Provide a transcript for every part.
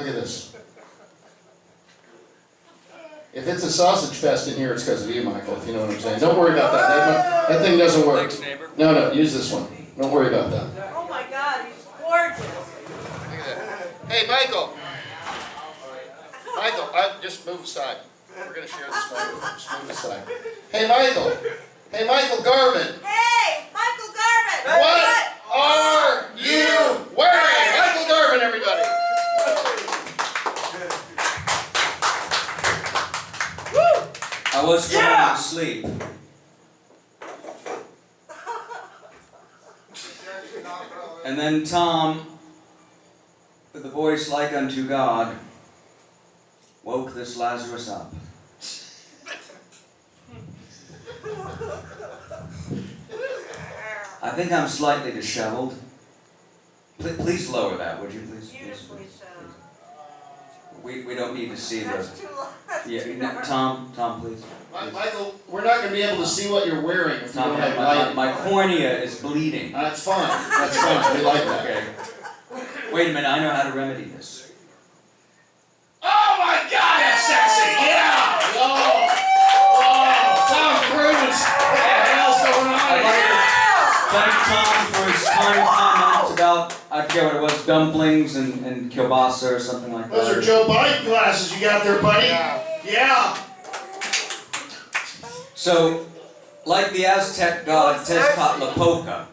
Look at this. If it's a sausage fest in here, it's because of you, Michael, if you know what I'm saying. Don't worry about that. That thing doesn't work. Thanks, neighbor. No, use this one. Don't worry about that. Oh my God, he's gorgeous. Look at that. Hey, Michael. Michael, just move aside. We're going to share this microphone. Just move aside. Hey, Michael. Hey, Michael Garvin. Hey, Michael Garvin. What are you wearing? Michael Garvin, everybody. I was falling asleep. And then Tom, with a voice like unto God, woke this Lazarus up. I think I'm slightly disheveled. Please lower that, would you please? Beautifully so. We don't need to see That's the... too long. Yeah, Tom, please. Michael, we're not going to be able to see what you're wearing if you Tom, don't have lighting. my cornea is bleeding. That's fine. That's fine. We like that. Okay. Wait a minute, I know how to remedy this. Oh my God, that's sexy! Yeah! Whoa! Whoa! Tom Cruise! What the hell's going on I'd like here? to thank Tom for his kind comments about, I forget what it was, dumplings and kielbasa or something like that. Those are Joe Biden glasses you got there, buddy. Yeah. So, like the Aztec god Tezcatlipoca.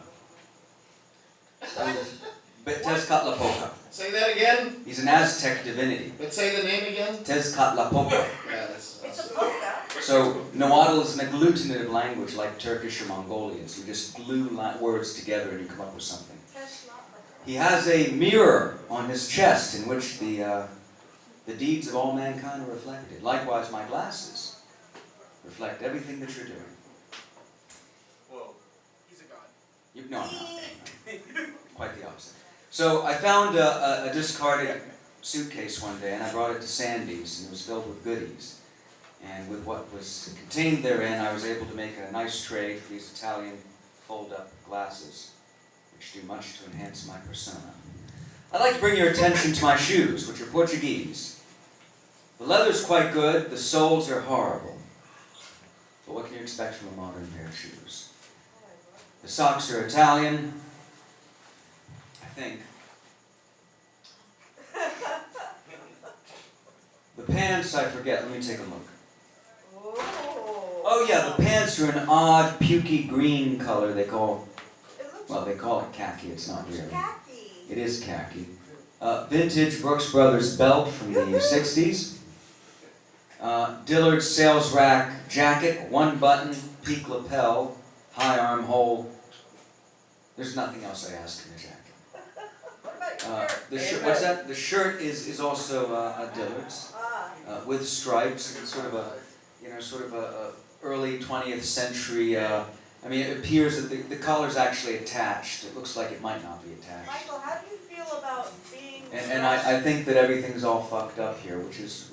Tezcatlipoca. Say that again. He's an Aztec divinity. But say the name again. Tezcatlipoca. Yeah, that's. It's a polka. So, Nahuatl is an agglutinative language like Turkish or Mongolian. So you just glue words together and you come up with something. He has a mirror on his chest in which the deeds of all mankind are reflected. Likewise, my glasses reflect everything that you're doing. Whoa, he's a god. No, I'm not. Quite the opposite. So I found a discarded suitcase one day, and I brought it to Sandy's, and it was filled with goodies. And with what was contained therein, I was able to make a nice tray for these Italian fold-up glasses, which do much to enhance my persona. I'd like to bring your attention to my shoes, which are Portuguese. The leather's quite good, the soles are horrible. But what can you expect from a modern pair of shoes? The socks are Italian, I think. The pants, I forget. Let me take a look. Oh yeah, the pants are an odd, pukey green color. They call it khaki. It's not really. Khaki. It is khaki. Vintage Brooks Brothers belt from the 60s. Dillard's sales rack jacket, one button, peak lapel, high armhole. There's nothing else I ask in a jacket. What's that? The shirt is also a Dillard's with stripes. It's sort of a early 20th century. I mean, it appears that the collar's actually attached. It looks like it might not be attached. Michael, how do you feel about being... And I think that everything's all fucked up here, which is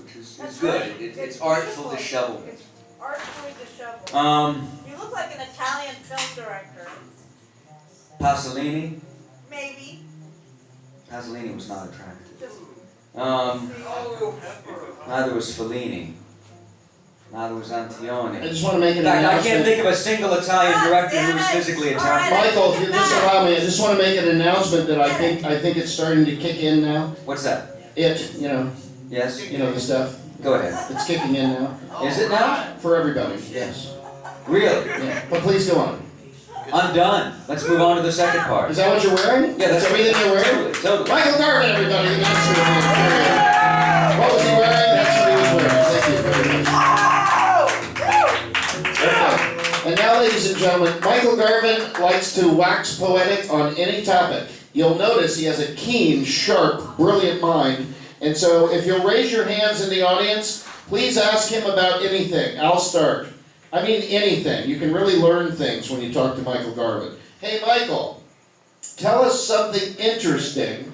good. Right. It's artful dishevelment. It's artfully disheveled. You look like an Italian film director. Pasolini? Maybe. Pasolini was not attractive. Just Neither was Fellini. Neither was Antonioni. I just want to make an In fact, I announcement. can't think of a single Italian director who was physically attractive. Michael, if you just allow me, I just want to make an announcement that I think it's starting to kick in now. What's that? Yes. The stuff. Go ahead. It's kicking in now. Is it now? For everybody, yes. Really? Yeah. But please go on. I'm done. Let's move on to the second part. Is that what you're wearing? Yeah, that's everything you're wearing? Totally. Michael Garvin, everybody, the answer to the period. What was he wearing? That's what he was wearing. Thank you very much. Okay. And now, ladies and gentlemen, Michael Garvin likes to wax poetic on any topic. You'll notice he has a keen, sharp, brilliant mind. And so if you'll raise your hands in the audience, please ask him about anything. I'll start. I mean anything. You can really learn things when you talk to Michael Garvin. Hey, Michael, tell us something interesting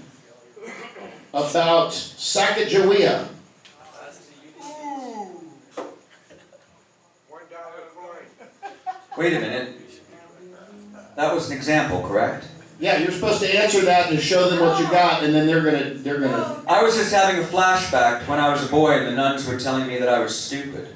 about Sacagawea. Wait a minute. That was an example, correct? Yeah, you're supposed to answer that and show them what you got, and then they're gonna. I was just having a flashback when I was a boy and the nuns were telling me that I was stupid.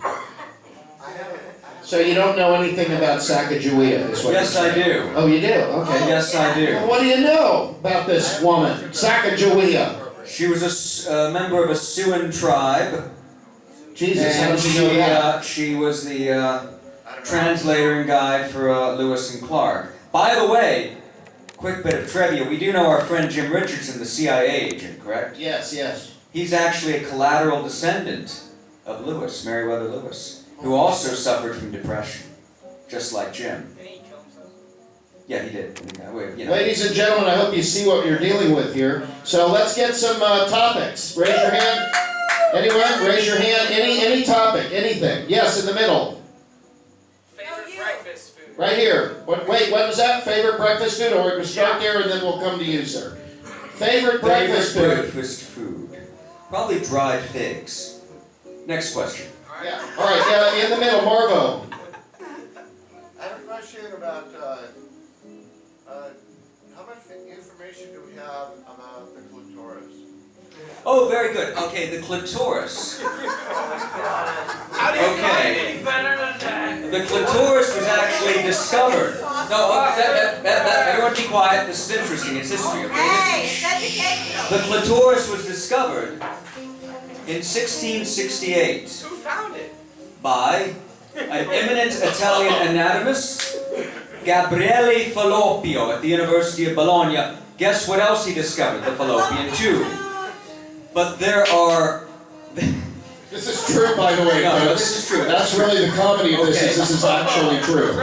So you don't know anything about Sacagawea, is what Yes, you're I saying. do. Oh, you do? Okay. Yes, I do. Well, what do you know about this woman, Sacagawea? She was a member of a Siouan tribe. Jesus, how And did you know that? she was the translator and guide for Lewis and Clark. By the way, quick bit of trivia. We do know our friend Jim Richardson, the CIA agent, correct? Yes, yes. He's actually a collateral descendant of Lewis, Meriwether Lewis, who also suffered from depression, just like Jim. Didn't he kill himself? Yeah, he did. You know. Ladies and gentlemen, I hope you see what you're dealing with here. So let's get some topics. Raise your hand. Anyone? Raise your hand. Any topic, anything. Yes, in the middle. Favorite breakfast food? Right here. Wait, what was that? Favorite breakfast food? Or we'll start there and then we'll come to you, sir. Favorite breakfast food? Breakfast food. Probably dried figs. Next question. Yeah. All right, in the middle, Marvo. I have a question about how much information do we have about the clitoris? Oh, very good. Okay, the clitoris. How do you Okay. find any better than that? The clitoris was actually discovered. No, everyone be quiet. This is interesting. It's history, okay? Hey, it's educational. The clitoris was discovered in 1668 Who found it? by an eminent Italian anatomist, Gabriele Falloppio, at the University of Bologna. Guess what else he discovered? The fallopian tube. But there are... This is true, by the way, No, folks. this is true. That's really the comedy of this. Okay. This is actually true.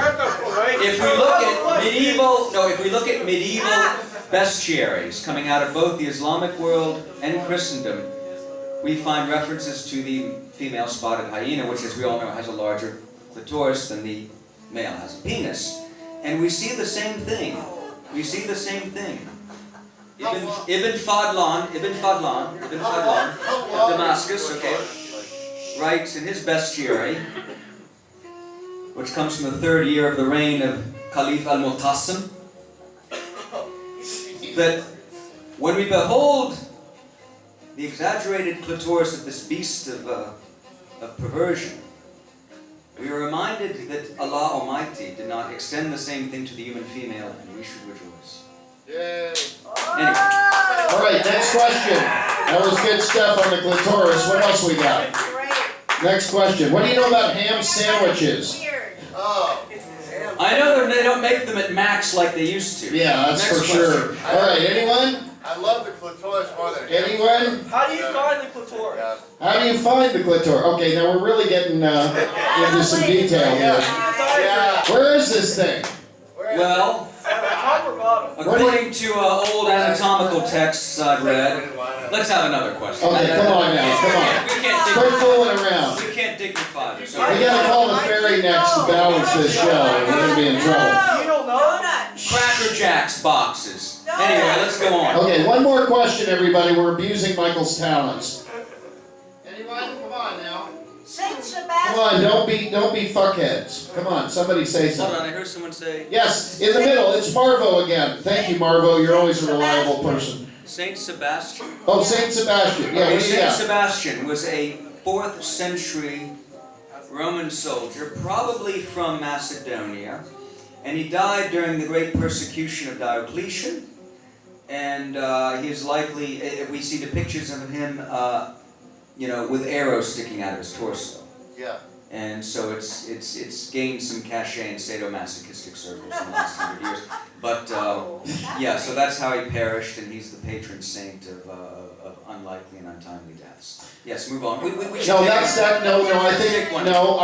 If we look at medieval bestiaries coming out of both the Islamic world and Christendom, we find references to the female spotted hyena, which, as we all know, has a larger clitoris than the male has a penis. And we see the same thing. We see the same thing. Ibn Fadlan of Damascus, okay, writes in his bestiary, which comes from the 3rd year of the reign of Caliph al-Mu'tasim, that when we behold the exaggerated clitoris of this beast of perversion, we are reminded that Allah Almighty did not extend the same thing to the human female, and we should rejoice. Yay! Anyway. All right, next question. That was good stuff on the clitoris. What else we got? Great. Next question. What do you know about ham sandwiches? Weird. Oh, I know that they don't make them at Max like they used to. Yeah, that's Next for sure. question. All right, anyone? I love the clitoris more than Anyone? How do you find the clitoris? Yeah. How do you find the clitoris? Okay, now we're really getting into some detail here. Yeah. Where is this thing? Where is Well, Top or bottom? according to old anatomical texts I've read, let's have another question. Okay, come on now, come on. We can't Quit fooling around. we can't dignify this. We gotta call the fairy next to balance this show. We're gonna be in trouble. You don't know? Donut. Cracker Jacks boxes. Anyway, let's go on. Okay, one more question, everybody. We're abusing Michael's talents. Anyone? Come on now. Saint Come Sebastian. on, don't be fuckheads. Come on, somebody say Hold something. on, I heard someone say Yes, in the middle, it's Marvo again. Thank you, Marvo. You're always a reliable person. Saint Sebastian. Oh, Saint Sebastian. Yeah, Okay, what do you Saint got? Sebastian was a 4th century Roman soldier, probably from Macedonia, and he died during the great persecution of Diocletian. And he is likely, we see the pictures of him, with arrows sticking out of his torso. Yeah. And so it's gained some cachet in sadomasochistic circles in the last 100 years. But yeah, so that's how he perished, and he's the patron saint of unlikely and untimely deaths. Yes, move on. We should No, take that's that. No, I think no.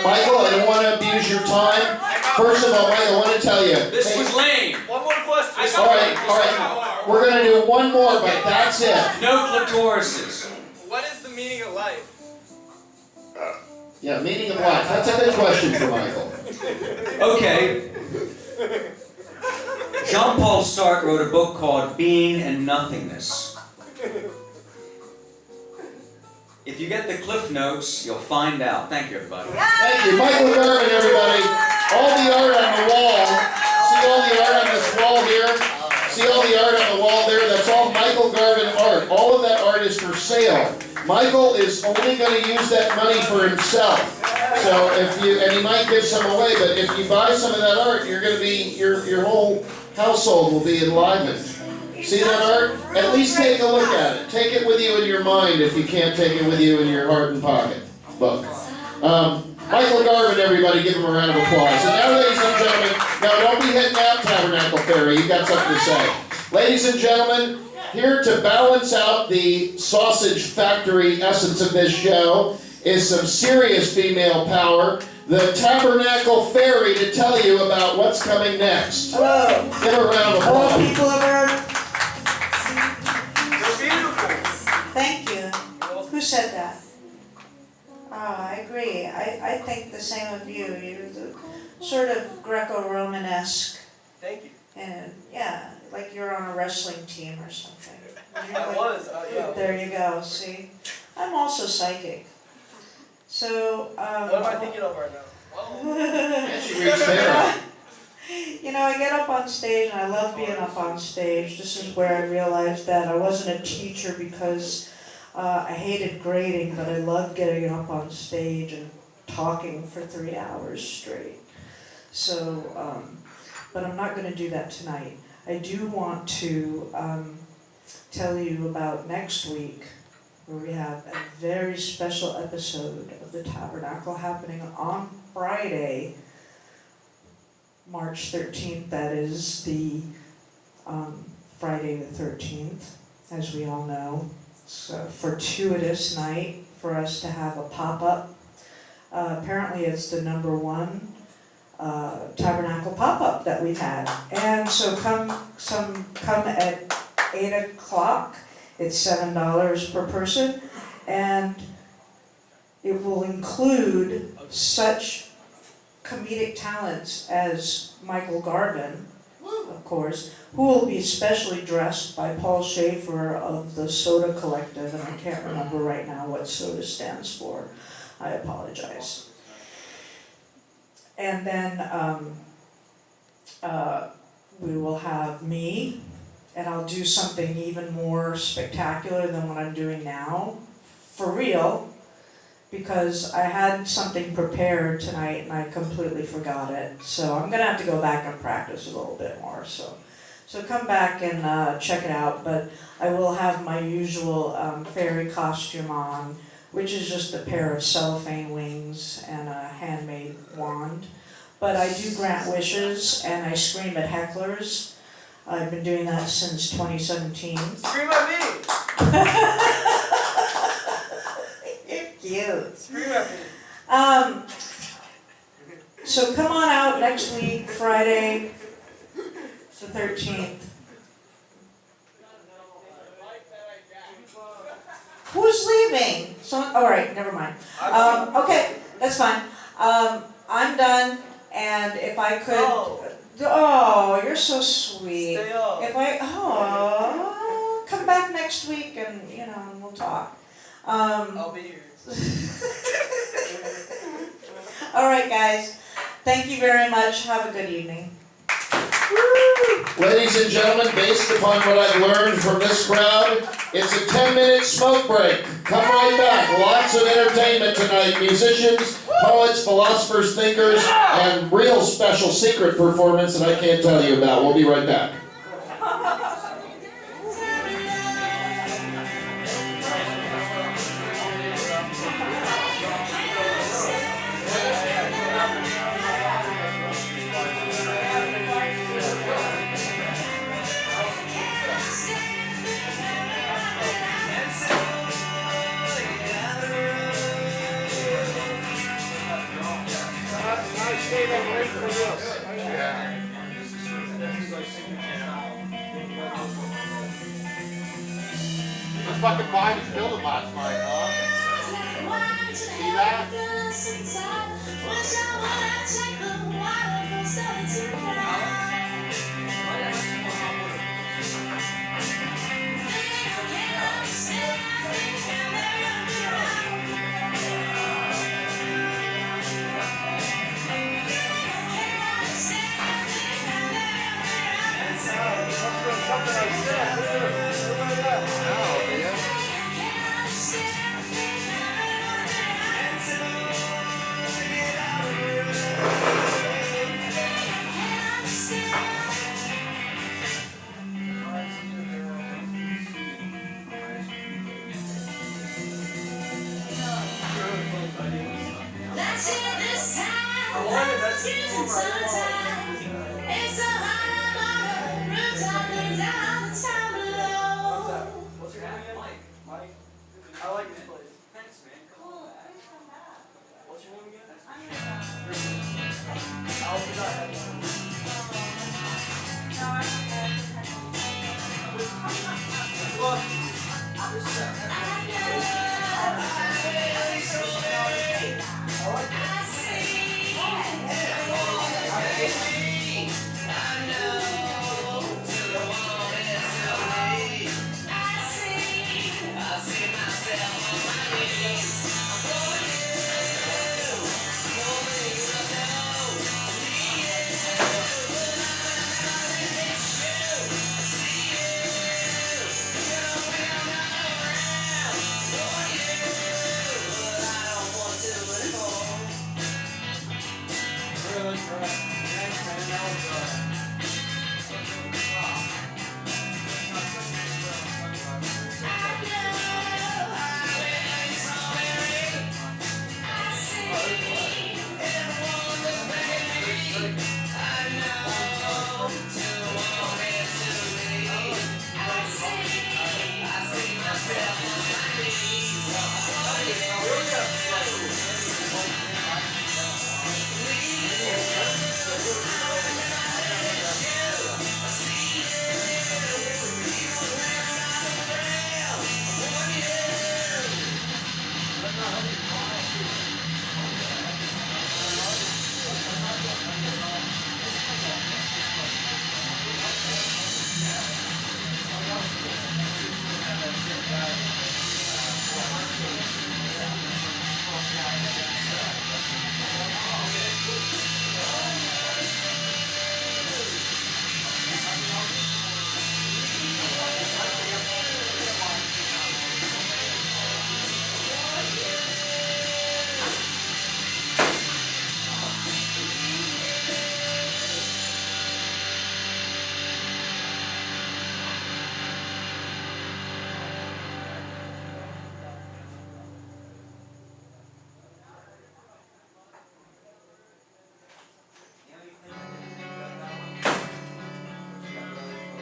Michael, I don't want to abuse your time. First of all, Michael, I want to tell you. This hey, was lame. One more question. all right. We're gonna do one more, but that's it. No clitorises. What is the meaning of life? Yeah, meaning of life. That's a good question for Michael. Okay. Jean-Paul Sartre wrote a book called Being and Nothingness. If you get the Cliff Notes, you'll find out. Thank you, everybody. Thank you, Michael Garvin, everybody. All the art on the wall. See all the art on this wall here? sale. Michael is only going to use that money for himself. So and he might give some away, but if you buy some of that art, you're going to be, your whole household will be enlivened. See that art? At least take a look at it. Take it with you in your mind if you can't take it with you in your heart and pocket book. Michael Garvin, everybody, give him a round of applause. And now, ladies and gentlemen, now don't be heading out, Tabernacle Ferry. You got something to say. Ladies and gentlemen, here to balance out the sausage factory essence of this show is some serious female power. The Tabernacle Ferry to tell you about what's coming next. Hello. Give her a round of Hello, applause. people of Earth. You're beautiful. Thank you. Who said that? I agree. I think the same of you. You're sort of Greco-Romanesque. Thank you. And yeah, like you're on a wrestling team or something. I was, yeah. There you go, see? I'm also psychic. So, What am I thinking of right now? And she reached there. you know, I get up on stage and I love being up on stage. This is where I realized that I wasn't a teacher because I hated grading, but I loved getting up on stage and talking for 3 hours straight. So, but I'm not going to do that tonight. I do want to tell you about next week, where we have a very special episode of the Tabernacle happening on Friday, March 13th. That is the Friday the 13th, as we all know. It's a fortuitous night for us to have a pop-up. Apparently it's the #1 Tabernacle pop-up that we've had. And so come at 8 o'clock. It's $7 per person, and it will include such comedic talents as Michael Garvin, of course, who will be specially dressed by Paul Schaefer of the Soda Collective, and I can't remember right now what Soda stands for. I apologize. And then we will have me, and I'll do something even more spectacular than what I'm doing now, for real, because I had something prepared tonight and I completely forgot it. So I'm gonna have to go back and practice a little bit more. So come back and check it out. But I will have my usual fairy costume on, which is just a pair of cellophane wings and a handmade wand. But I do grant wishes and I scream at hecklers. I've been doing that since 2017. Scream at me! You're cute. Scream at me. So come on out next week, Friday, the 13th. Who's leaving? All right, never mind. Okay, that's fine. I'm done, and if I could... Oh, you're so sweet. Stay up. Come back next week and, and we'll talk. I'll be here. All right, guys. Thank you very much. Have a good evening. Ladies and gentlemen, based upon what I've learned from this crowd, it's a 10-minute smoke break. Come right back. Lots of entertainment tonight. Musicians, poets, philosophers, thinkers, and real special secret performance that I can't tell you about. We'll be right back. This fucking vibe is building last night, huh? See that? It's so hot I'm on the rooftop looking down the town below. What's your name again? Mike. I like this place. Thanks, man. Come back. What's your name again? I hope you're not headphones. Look.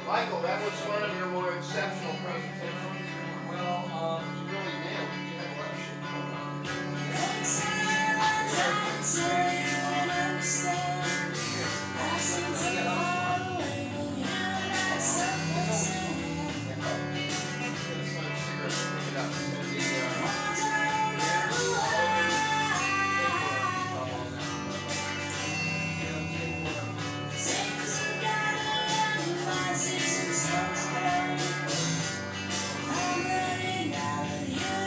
Michael, that was one of your more exceptional presentations. Well, You really nailed it. You had a lot of shit going on. I'm running out of you.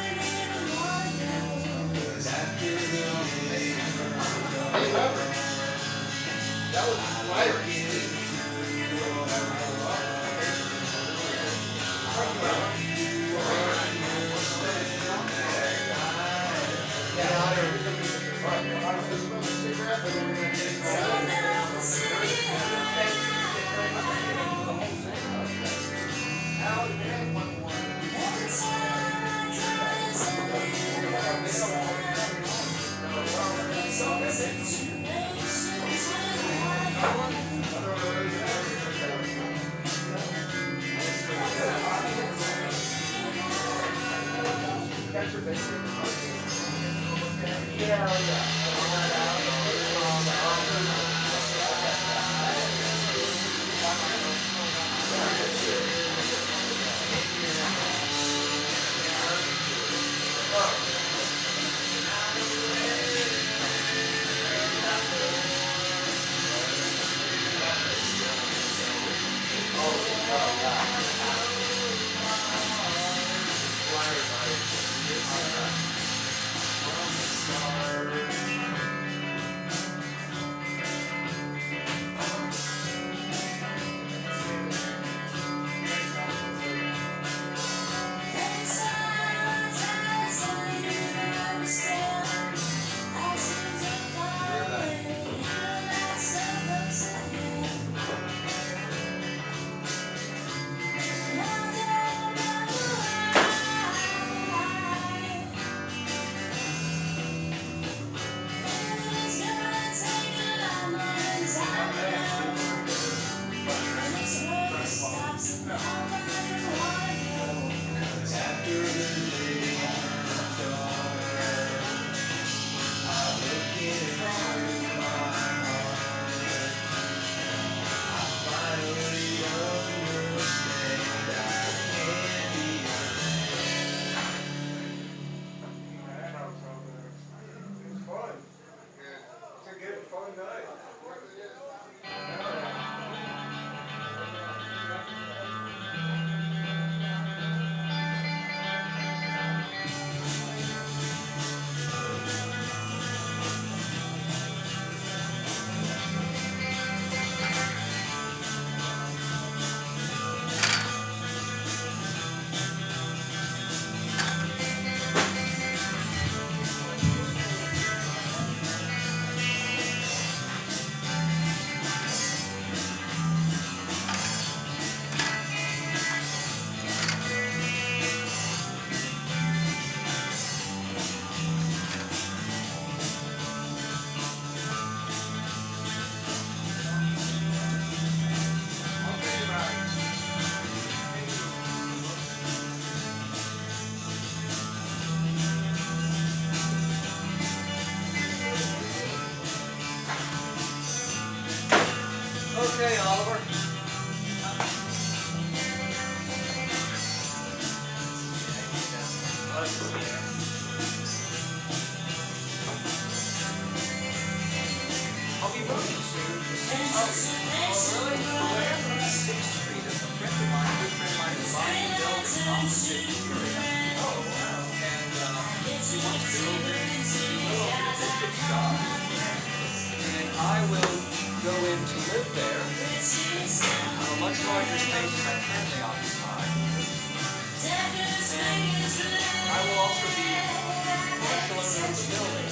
wants to move in. And I will go in to live there on a much larger space than I currently occupy. And I will also be partial owner of the building.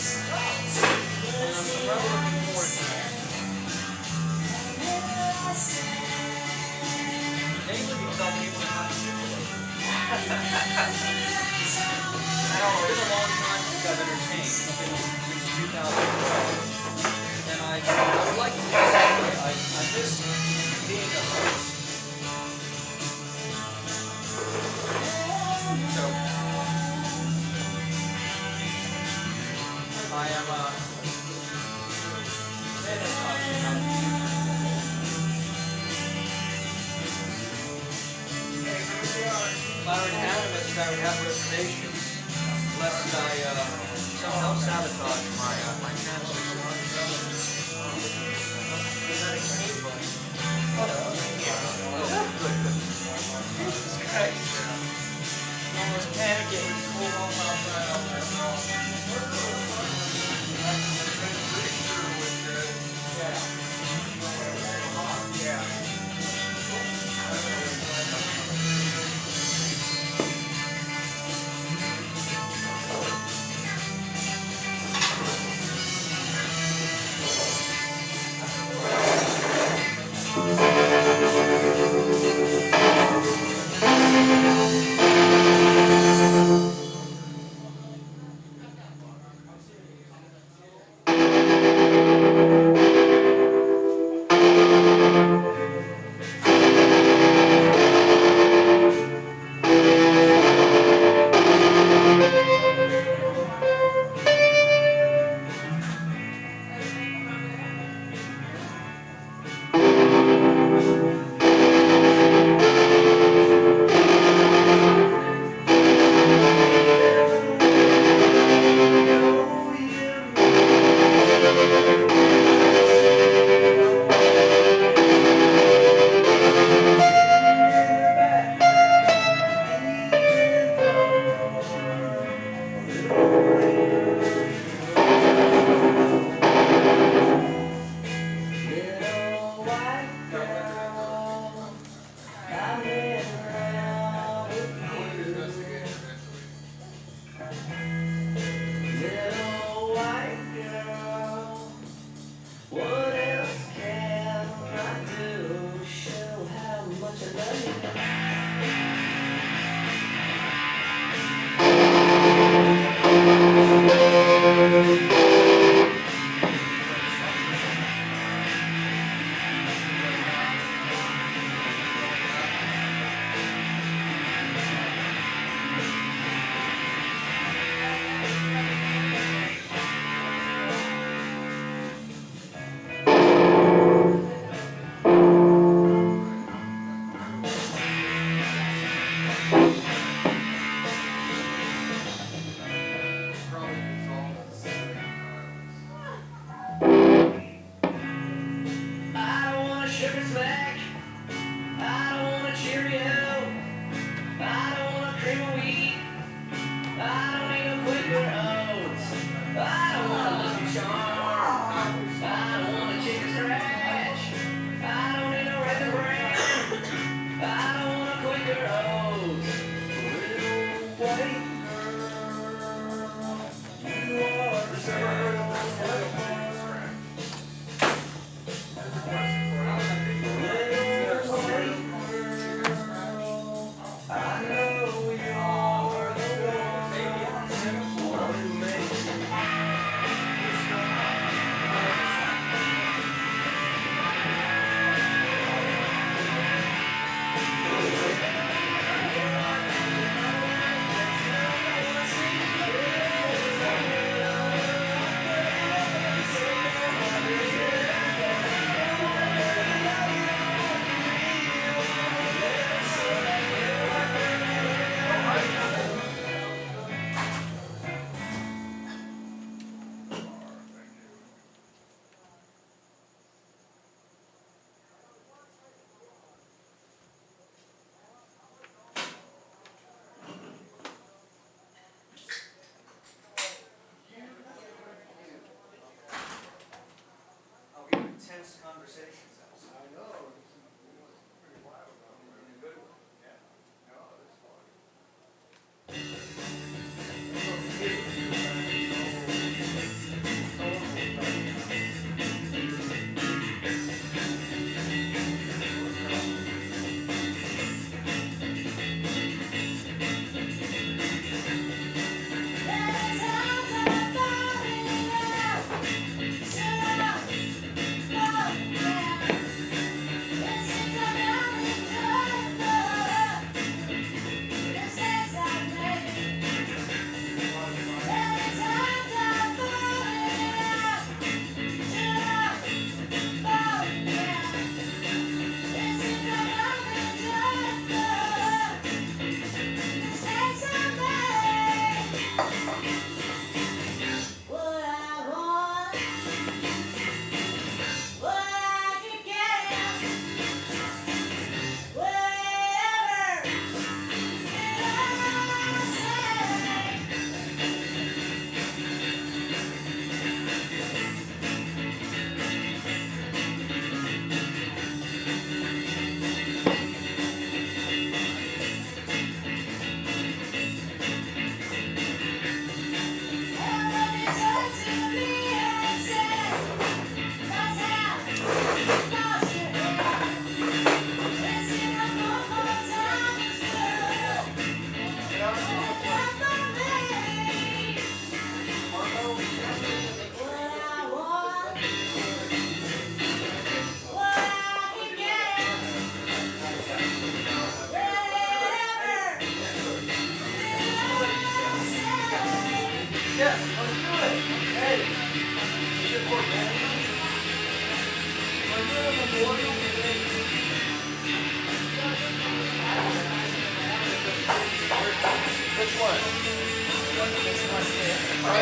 And I'm rather looking forward to that. Mainly because I'll be able to have a super. Now, it's been a long time since I've entertained. It's been since 2012. And I would like to do this anyway. I miss being a host. So, I am if I were to have this, I would have reservations, lest I somehow sabotage my chances. Jesus Christ. I'm almost panicking.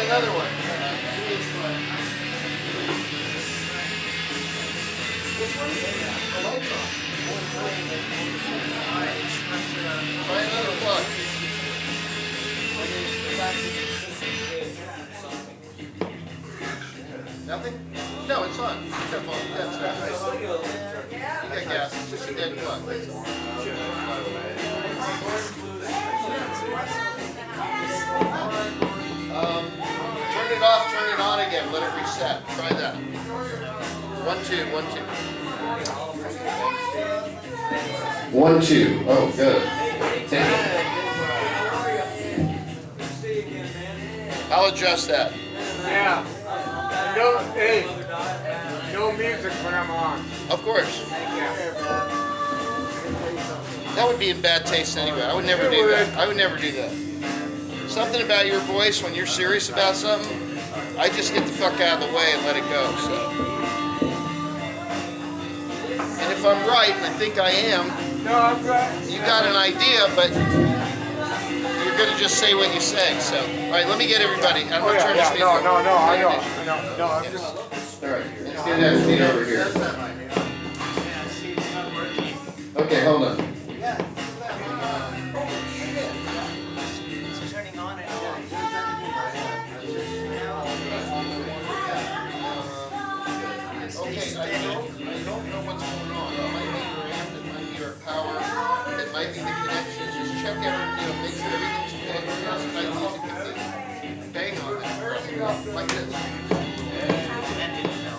another one. Which one? The light's on. Try another plug. Nothing? No, it's on. That's right. You got gas. It's just a dead plug. Turn it off, turn it on again. Let it reset. Try that. 1, 2, 1, 2. 1, 2. Oh, good. Take it. I'll adjust that. Yeah. No, hey, no music when I'm on. Of course. That would be in bad taste anyway. I would never do that. I would never do that. Something about your voice when you're serious about something, I just get the fuck out of the way and let it go. So. And if I'm right, and I think I am, No, I'm good. you got an idea, but you're gonna just say what you say. So, all right, let me get everybody. I'm gonna turn this music No, off. I know. No, I'm just. All right, let's get that feet over here. Okay, hold on. Okay, I don't know what's going on. It might be your amp, it might be your power, it might be the connections. Just check everything, make sure everything's okay. I need to bang on it, like this.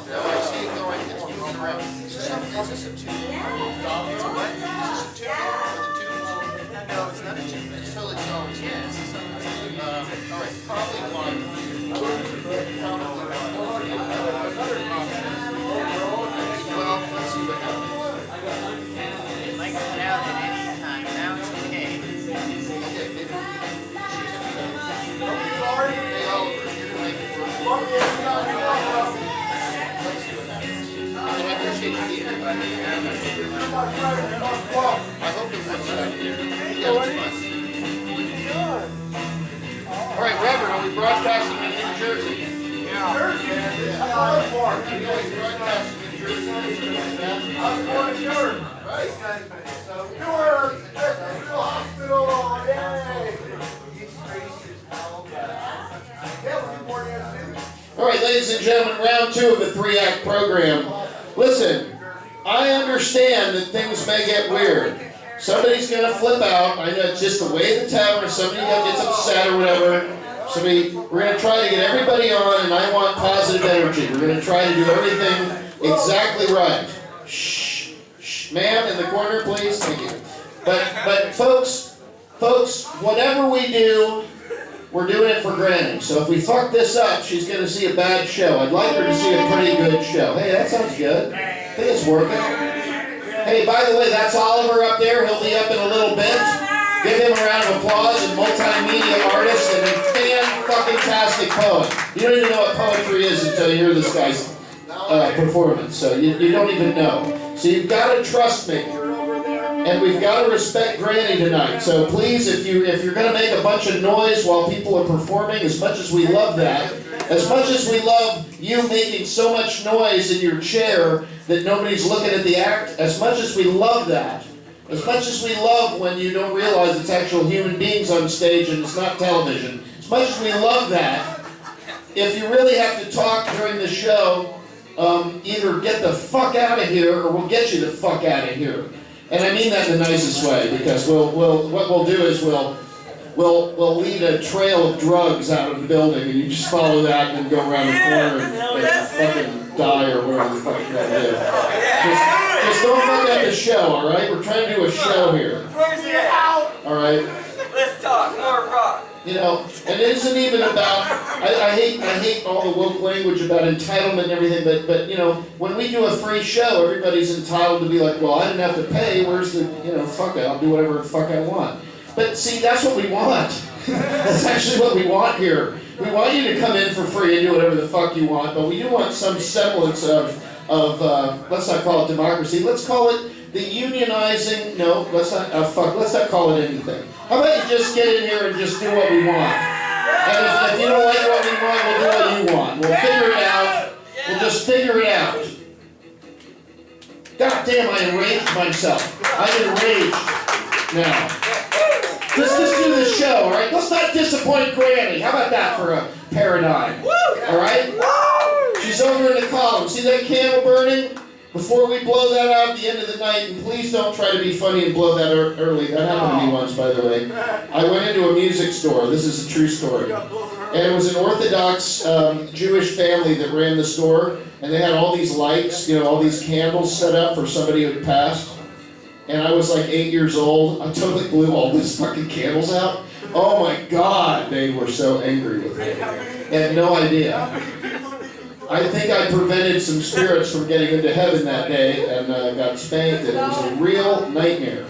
Now I see it going, it's moving around. Is this a tube? It's a what? Is this a tube? For the tubes? No, it's not a tube. It's totally solid. All right, probably one. Well, let's see what happens. It might cut out at any time. Now it's okay. Okay, maybe. Hey, Oliver, you're gonna make it work. Let's see what happens. I appreciate you being here. I hope it works out here. Yeah, it's fun. All right, Reverend, are we broadcasting in New Jersey? Yeah. Jersey. Yeah. You always broadcast in New Jersey. I was born in Newark. Right. Newark, Texas Hospital, yay! Yeah, we're born here too. All right, ladies and gentlemen, round 2 of the 3-act program. Listen, I understand that things may get weird. Somebody's going to flip out. I know it's just the way of the tavern. Somebody gets upset or whatever. We're going to try to get everybody on, and I want positive energy. We're going to try to do everything exactly right. Shh, shh, ma'am, in the corner, please. Thank you. But folks, whatever we do, we're doing it for Granny. So if we fuck this up, she's going to see a bad show. I'd like her to see a pretty good show. Hey, that sounds good. I think it's working. Hey, by the way, that's Oliver up there. He'll be up in a little bit. Give him a round of applause, and multimedia artist and a fan-fucking-tastic poet. You don't even know what poetry is until you hear this guy's performance. So you don't even know. So you've got to trust me. And we've got to respect Granny tonight. So please, if you're going to make a bunch of noise while people are performing, as much as we love that, as much as we love you making so much noise in your chair that nobody's looking at the act, as much as we love that, as much as we love when you don't realize it's actual human beings on stage and it's not television, as much as we love that, if you really have to talk during the show, either get the fuck out of here or we'll get you the fuck out of here. And I mean that in the nicest way, because what we'll do is we'll lead a trail of drugs out of the building, and you just follow that and then go around the corner and fucking die or whatever the fuck you're gonna do. Just don't fuck up the show, all right? We're trying to do a show here. Where's it at? All right. Let's talk more rock. You know, and it isn't even about, I hate all the woke language about entitlement and everything, but you know, when we do a free show, everybody's entitled to be like, well, I didn't have to pay, where's the, fuck it, I'll do whatever the fuck I want. But see, that's what we want. That's actually what we want here. We want you to come in for free and do whatever the fuck you want, but we do want some semblance of let's not call it democracy, let's call it the unionizing, let's not call it anything. How about you just get in here and just do what we want? And if you don't like what we want, we'll do what you want. We'll figure it out. We'll just figure it out. God damn, I enraged myself. I'm enraged now. Let's just do this show, alright? Let's not disappoint Granny. How about that for a paradigm? Alright? She's over in the column. See that candle burning? Before we blow that out at the end of the night, and please don't try to be funny and blow that early. That happened to me once, by the way. I went into a music store. This is a true story. And it was an Orthodox Jewish family that ran the store, and they had all these lights, all these candles set up for somebody who had passed. And I was like 8 years old. I totally blew all these fucking candles out. Oh my God, they were so angry with me. They had no idea. I think I prevented some spirits from getting into heaven that day and got spanked, and it was a real nightmare.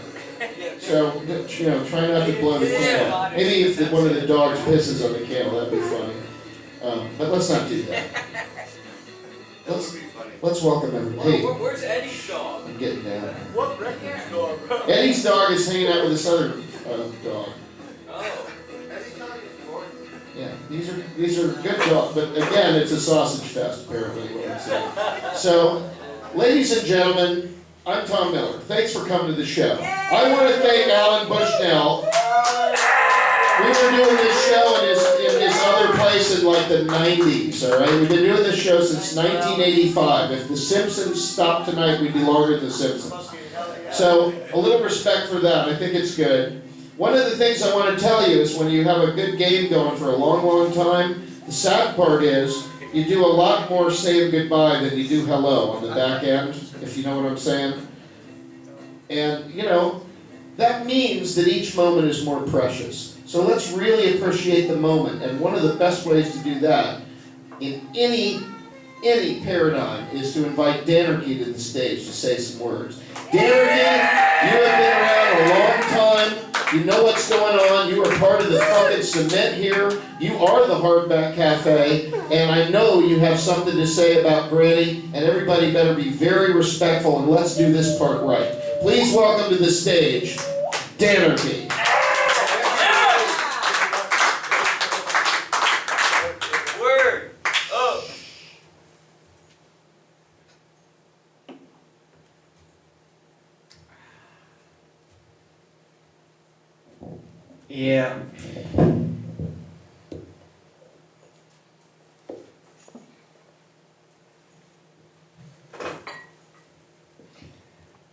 So, try not to blow the candle. Maybe if one of the dogs pisses on the candle, that'd be funny. But let's not do that. Let's welcome everybody. Hey, Where's Eddie's dog? I'm getting down. What Ricky's dog, bro? Eddie's dog is hanging out with this other dog. Oh. Yeah, these are good dogs, but again, it's a sausage fest, apparently, what I'm saying. So, ladies and gentlemen, I'm Tom Miller. Thanks for coming to the show. I want to thank Alan Bushnell. We were doing this show in his other place in like the 90s, all right? We've been doing this show since 1985. If The Simpsons stopped tonight, we'd be longer than The Simpsons. So, a little respect for that. I think it's good. One of the things I want to tell you is when you have a good game going for a long, long time, the sad part is you do a lot more saying goodbye than you do hello on the back end, if you know what I'm saying. And, that means that each moment is more precious. So let's really appreciate the moment. And one of the best ways to do that in any paradigm is to invite Danergy to the stage to say some words. Danergy, you have been around a long time. You know what's going on. You are part of the fucking cement here. You are the Hardback Cafe. And I know you have something to say about Granny. And everybody better be very respectful and let's do this part right. Please welcome to the stage, Danergy. Word up. Yeah.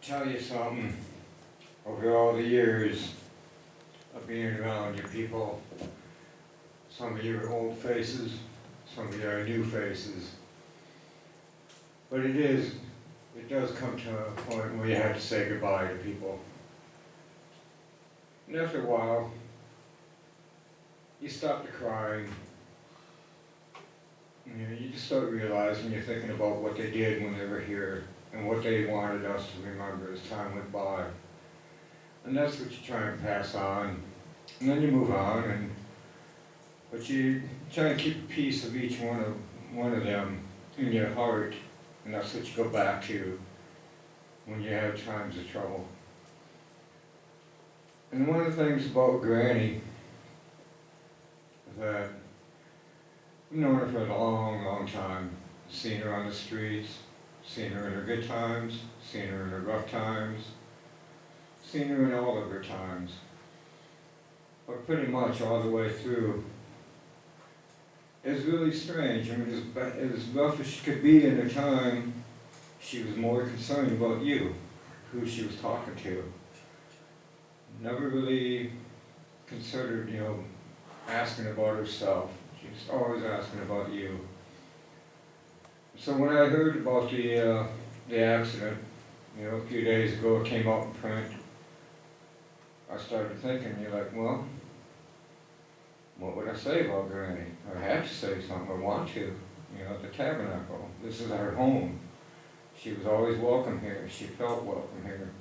Tell you something. Over all the years of being around you people, some of you are old faces, some of you are new faces. But it does come to a point where you have to say goodbye to people. And after a while, you stop the crying. You just start realizing you're thinking about what they did when they were here and what they wanted us to remember as time went by. And that's what you try and pass on. And then you move on, but you try and keep a piece of each one of them in your heart, and that's what you go back to when you have times of trouble. And one of the things about Granny is that I've known her for a long, long time. Seen her on the streets, seen her in her good times, seen her in her rough times, seen her in all of her times. But pretty much all the way through, it's really strange. I mean, as rough as she could be in her time, she was more concerned about you, who she was talking to. Never really considered, asking about herself. She was always asking about you. So when I heard about the accident, a few days ago, it came out in print, I started thinking, well, what would I say about Granny? I had to say something, I want to. The Tabernacle, this is our home. She was always welcome here, she felt welcome here.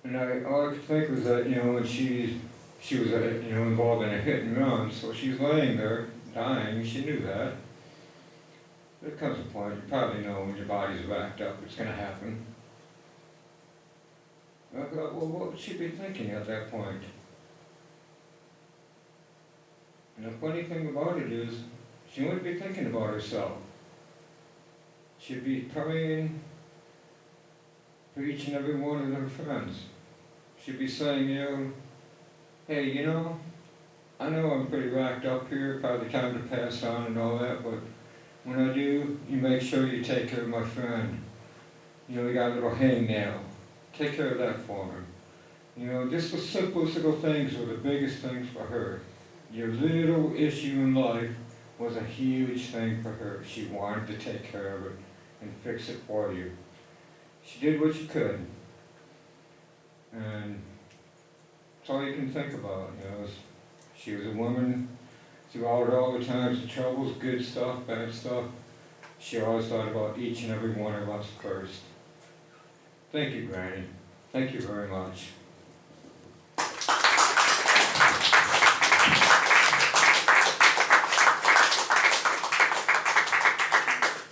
And all I could think was that, when she was, involved in a hit and run, so she's laying there, dying, she knew that. There comes a point, you probably know when your body's backed up, it's going to happen. I thought, well, what would she be thinking at that point? And the funny thing about it is, she wouldn't be thinking about herself. She'd be praying for each and every one of her friends. She'd be saying, hey, I know I'm pretty racked up here, probably time to pass on and all that, but when I do, you make sure you take care of my friend. We got a little hangnail. Take care of that for me. Just the simplest little things were the biggest things for her. Your little issue in life was a huge thing for her. She wanted to take care of it and fix it for you. She did what she could. And that's all you can think about, She was a woman throughout all the times, the troubles, good stuff, bad stuff. She always thought about each and every one of us first. Thank you, Granny. Thank you very much.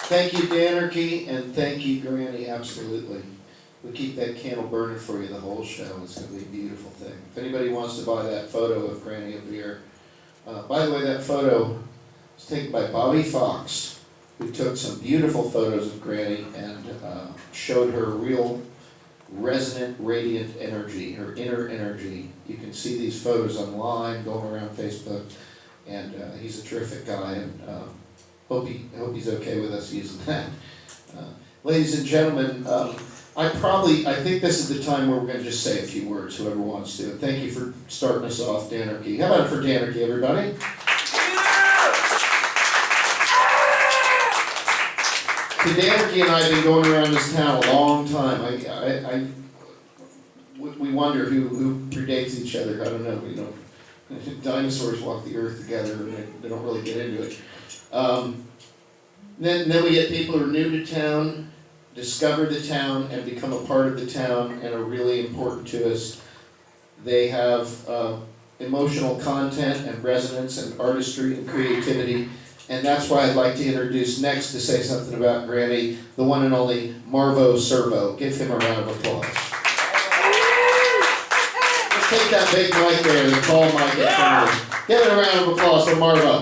Thank you, Danarchy, and thank you, Granny, absolutely. We keep that candle burning for you the whole show. It's going to be a beautiful thing. If anybody wants to buy that photo of Granny up here, by the way, that photo was taken by Bobby Fox, who took some beautiful photos of Granny and showed her real resonant, radiant energy, her inner energy. You can see these photos online, going around Facebook, and he's a terrific guy, and hope he's okay with us using that. Ladies and gentlemen, I think this is the time where we're going to just say a few words, whoever wants to. Thank you for starting us off, Danarchy. How about it for Danarchy, everybody? Danarchy and I have been going around this town a long time. We wonder who predates each other. I don't know. Dinosaurs walk the earth together, and they don't really get into it. Then we get people who are new to town, discover the town, and become a part of the town, and are really important to us. They have emotional content and resonance and artistry and creativity. And that's why I'd like to introduce next to say something about Granny, the one and only Marvo Servo. Give him a round of applause. Let's take that big mic there, the tall mic in front of him. Give it a round of applause for Marvo.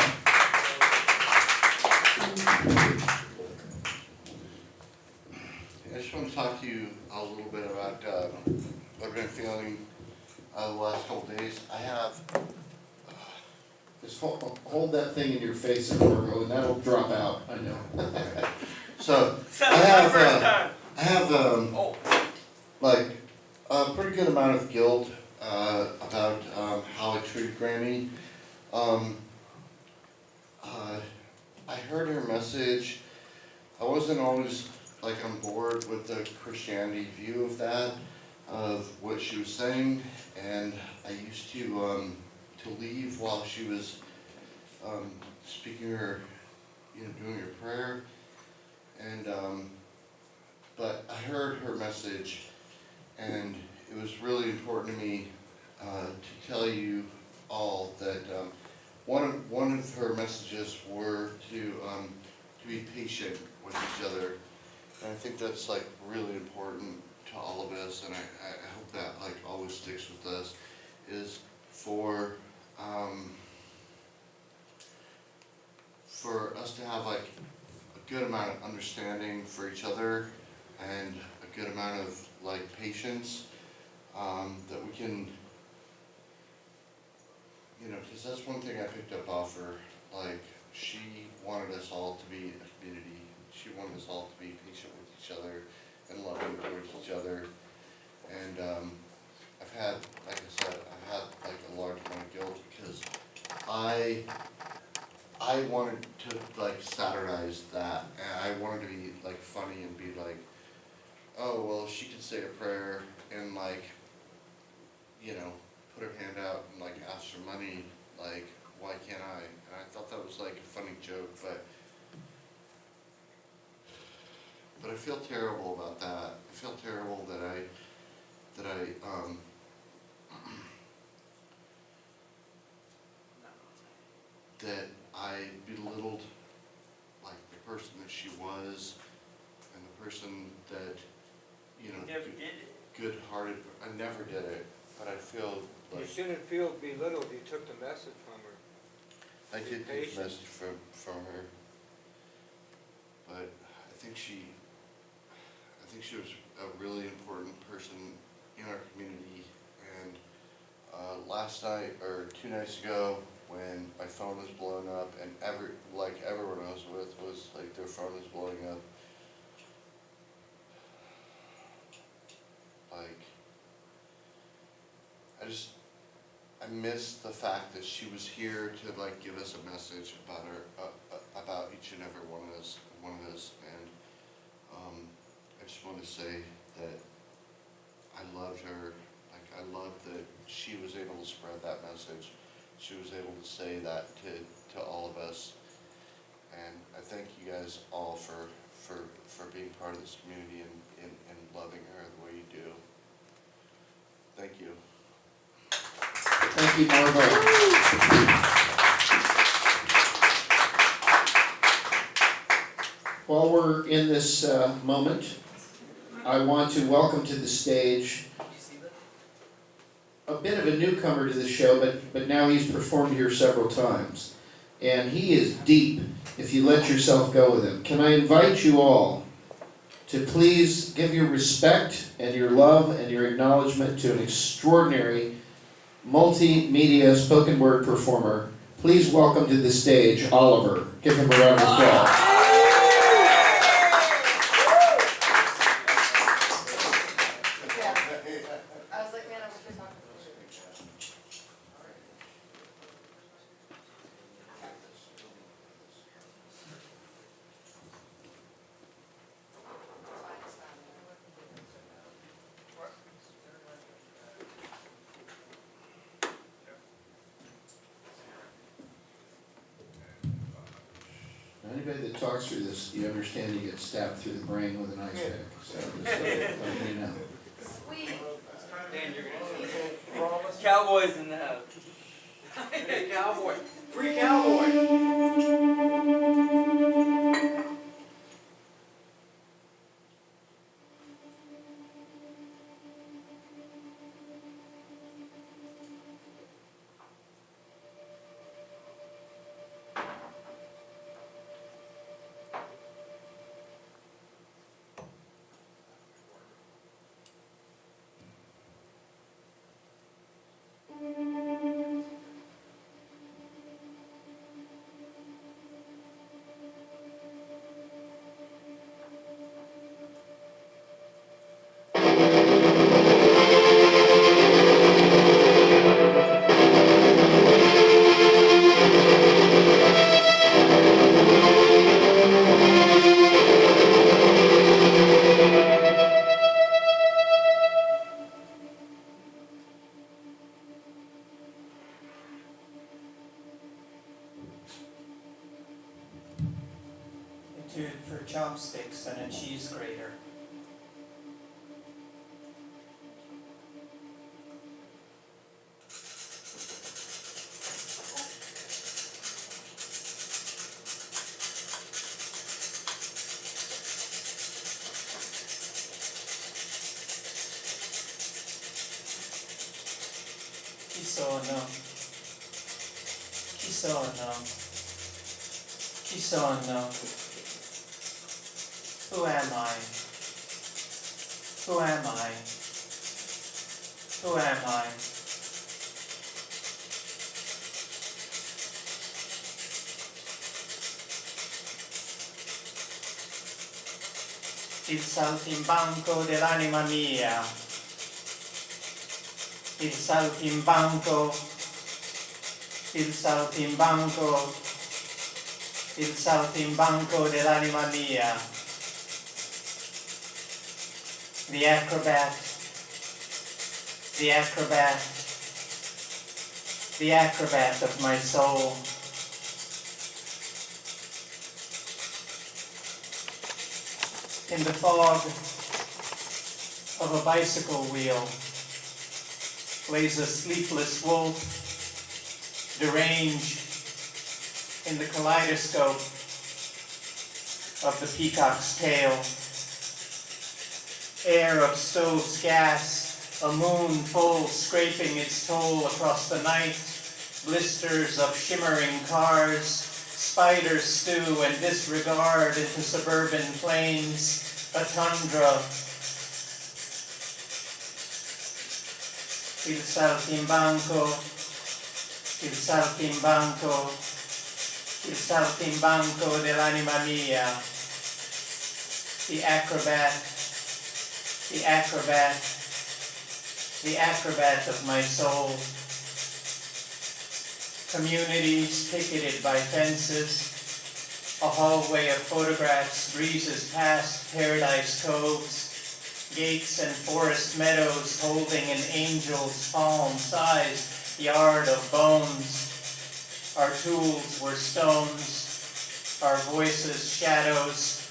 I just want to talk to you a little bit about what I've been feeling the last couple days. I have Just hold that thing in your face, Marvo, and that'll drop out, I know. So I have like a pretty good amount of guilt about how I treated Granny. I heard her message. I wasn't always like on board with the Christianity view of that, of what she was saying, and I used to leave while she was speaking her, doing her prayer, and but I heard her message, and it was really important to me to tell you all that one of her messages were to be patient with each other, and I think that's like really important to all of us, and I hope that like always sticks with us, is for us to have like a good amount of understanding for each other and a good amount of like patience, that we can, because that's one thing I picked up off her. Like, she wanted us all to be a community. She wanted us all to be patient with each other and loving towards each other. And I've had, like I said, like a large amount of guilt because I wanted to like Saturdayize that, and I wanted to be like funny and be like, oh well, she could say a prayer and like, put her hand out and like ask for money, like why can't I? And I thought that was like a funny joke, but I feel terrible about that. I feel terrible that I that I belittled like the person that she was and the person that, Never did it. good-hearted. I never did it, but I feel You like, shouldn't feel belittled, you took the message from her. I did get a message from her, but I think she was a really important person in our community. And last night or 2 nights ago, when my phone was blowing up, and everyone I was with was like their phone was blowing up, like I missed the fact that she was here to like give us a message about about each and every one of us, and I just want to say that I loved her. Like I loved that she was able to spread that message. She was able to say that to all of us, and I thank you guys all for being part of this community and loving her the way you do. Thank you. Thank you, Marva. While we're in this moment, I want to welcome to the stage a bit of a newcomer to the show, but now he's performed here several times. And he is deep if you let yourself go with him. Can I invite you all to please give your respect and your love and your acknowledgement to an extraordinary multimedia spoken word performer. Please welcome to the stage Oliver. Give him a round of applause. Anybody that talks through this, you understand you get stabbed through the brain with an ice pick. So just letting you know. Cowboys in the house. Cowboy. Free cowboy. Etude for chopsticks and a cheese grater. Kisono. Who am I? Who am I? Who am I? Il saltimbanco dell'anima mia. Il saltimbanco. Il saltimbanco. Il saltimbanco dell'anima mia. The acrobat, the acrobat, the acrobat of my soul. In the fog of a bicycle wheel lays a sleepless wolf, deranged in the kaleidoscope of the peacock's tail. Air of stove's gas, a moon full scraping its toll across the night, blisters of shimmering cars, spiders stew and disregard into suburban plains, a tundra. Il saltimbanco, il saltimbanco, il saltimbanco dell'anima mia, the acrobat, the acrobat, the acrobat of my soul. Communities picketed by fences, a hallway of photographs breezes past paradise coves, gates and forest meadows holding an angel's palm-sized yard of bones. Our tools were stones, our voices shadows.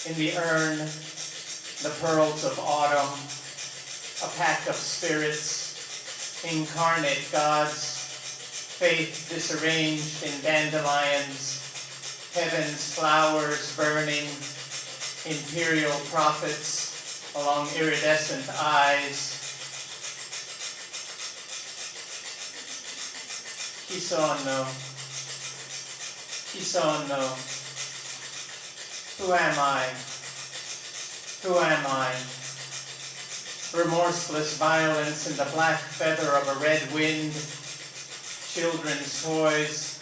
In the urn, the pearls of autumn, a pack of spirits, incarnate gods, faith disarranged in dandelions, heaven's flowers burning, imperial prophets along iridescent eyes. Kisono, Kisono, who am I? Who am I? Remorseless violence in the black feather of a red wind, children's toys,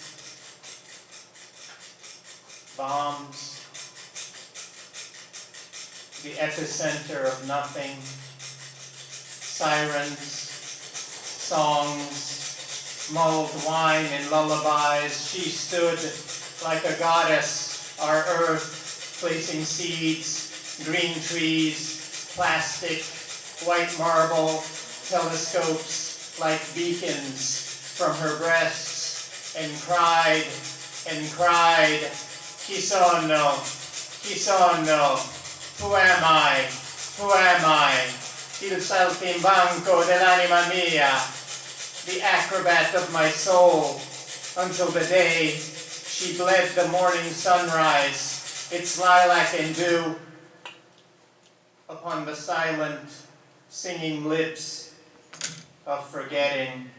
bombs, the epicenter of nothing, sirens, songs, mulled wine and lullabies. She stood like a goddess, our earth, placing seeds, green trees, plastic, white marble, telescopes like beacons from her breasts, and cried, Kisono, Kisono. Who am I? Who am I? Il saltimbanco dell'anima mia, the acrobat of my soul, until the day she bled the morning sunrise, its lilac and dew, upon the silent, singing lips of forgetting.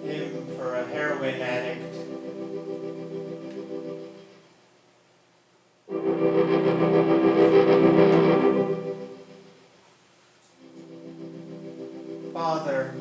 Hymn for a heroin addict. Father,